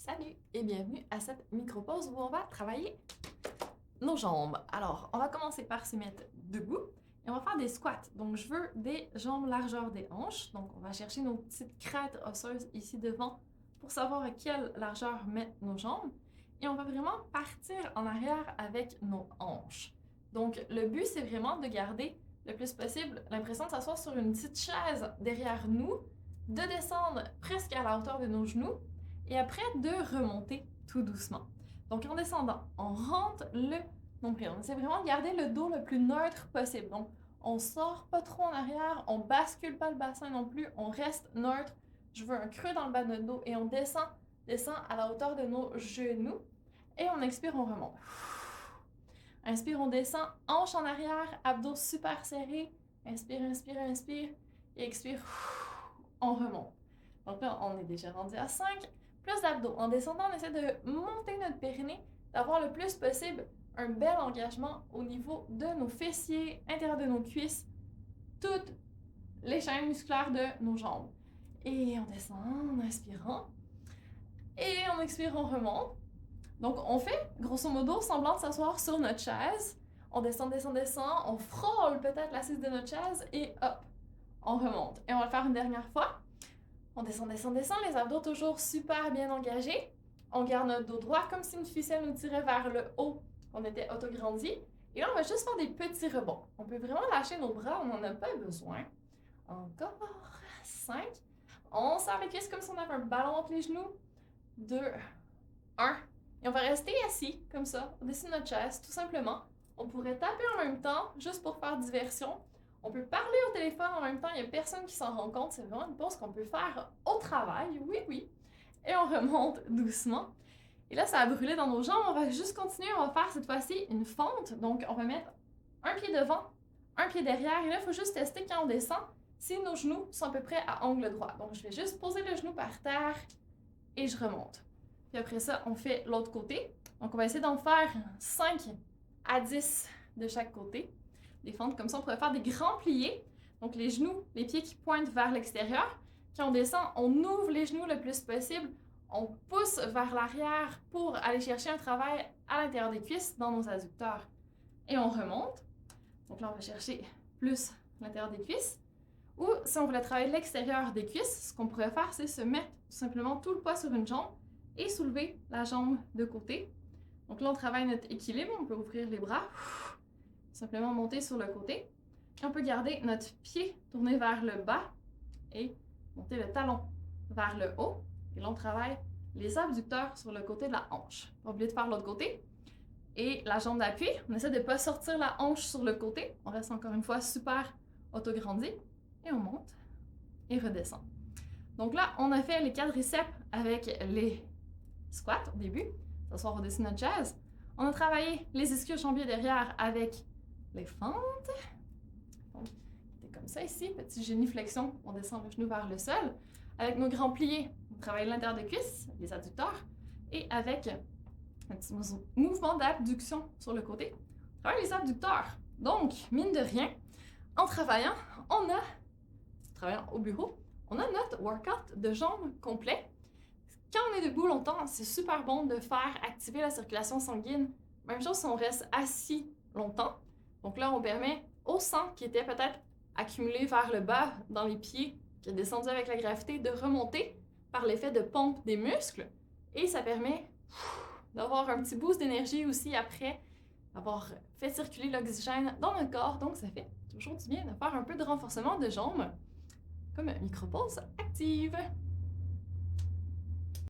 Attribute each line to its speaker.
Speaker 1: Salut et bienvenue à cette micro-pause où on va travailler nos jambes. Alors, on va commencer par se mettre debout et on va faire des squats. Donc, je veux des jambes largeur des hanches. Donc, on va chercher nos petites crêtes osseuses ici devant pour savoir à quelle largeur mettre nos jambes. Et on va vraiment partir en arrière avec nos hanches. Donc, le but, c'est vraiment de garder le plus possible l'impression de s'asseoir sur une petite chaise derrière nous, de descendre presque à la hauteur de nos genoux et après de remonter tout doucement. Donc en descendant, on rentre le nombril. On essaie vraiment de garder le dos le plus neutre possible. Donc on sort pas trop en arrière, on bascule pas le bassin non plus, on reste neutre. Je veux un creux dans le bas de notre dos et on descend à la hauteur de nos genoux. Et on expire, on remonte. Inspire, on descend, hanche en arrière, abdos super serrés. Inspire, inspire, inspire. Et expire, on remonte. Donc là, on est déjà rendu à 5. Plus d'abdos. En descendant, on essaie de monter notre périnée, d'avoir le plus possible un bel engagement au niveau de nos fessiers, intérieur de nos cuisses, toutes les chaînes musculaires de nos jambes. Et on descend en inspirant. Et en expirant, on remonte. Donc, on fait, grosso modo, semblant de s'asseoir sur notre chaise. On descend, descend, descend. On frôle peut-être l'assise de notre chaise et hop, on remonte. Et on va le faire une dernière fois. On descend, descend, descend, les abdos toujours super bien engagés. On garde notre dos droit comme si une ficelle nous tirait vers le haut, qu'on était autograndi. Et là, on va juste faire des petits rebonds. On peut vraiment lâcher nos bras, on n'en a pas besoin. Encore 5. On serre les cuisses comme si on avait un ballon entre les genoux. 2, 1. Et on va rester assis, comme ça, au-dessus de notre chaise, tout simplement. On pourrait taper en même temps, juste pour faire diversion. On peut parler au téléphone en même temps, il n'y a personne qui s'en rend compte. C'est vraiment une pause qu'on peut faire au travail, oui, oui. Et on remonte doucement. Et là, ça a brûlé dans nos jambes. On va juste continuer. On va faire cette fois-ci une fente. Donc, on va mettre un pied devant, un pied derrière. Et là, il faut juste tester quand on descend si nos genoux sont à peu près à angle droit. Donc, je vais juste poser le genou par terre et je remonte. Puis après ça, on fait l'autre côté. Donc, on va essayer d'en faire 5 à 10 de chaque côté. Des fentes comme ça, on pourrait faire des grands pliés. Donc, les genoux, les pieds qui pointent vers l'extérieur. Quand on descend, on ouvre les genoux le plus possible. On pousse vers l'arrière pour aller chercher un travail à l'intérieur des cuisses, dans nos adducteurs. Et on remonte. Donc là, on va chercher plus l'intérieur des cuisses. Ou si on voulait travailler l'extérieur des cuisses, ce qu'on pourrait faire, c'est se mettre tout simplement tout le poids sur une jambe et soulever la jambe de côté. Donc là, on travaille notre équilibre. On peut ouvrir les bras. Simplement monter sur le côté. Et on peut garder notre pied tourné vers le bas et monter le talon vers le haut. Et là, on travaille les abducteurs sur le côté de la hanche. Pas oublier de faire l'autre côté. Et la jambe d'appui, on essaie de ne pas sortir la hanche sur le côté. On reste encore une fois super autograndi. Et on monte et redescend. Donc là, on a fait les quadriceps avec les squats au début. S'asseoir au-dessus de notre chaise. On a travaillé les ischio-jambiers derrière avec les fentes. Donc, c'était comme ça ici, petit géniflexion, on descend le genou vers le sol. Avec nos grands pliés, on travaille l'intérieur des cuisses, les adducteurs, et avec un petit mouvement d'abduction sur le côté, on travaille les abducteurs. Donc, mine de rien, en travaillant au bureau, on a notre workout de jambes complet. Quand on est debout longtemps, c'est super bon de faire activer la circulation sanguine. Même chose si on reste assis longtemps. Donc là, on permet au sang qui était peut-être accumulé vers le bas dans les pieds, qui est descendu avec la gravité, de remonter par l'effet de pompe des muscles. Et ça permet d'avoir un petit boost d'énergie aussi après avoir fait circuler l'oxygène dans notre corps. Donc ça fait toujours du bien de faire un peu de renforcement de jambes comme une micro-pause active.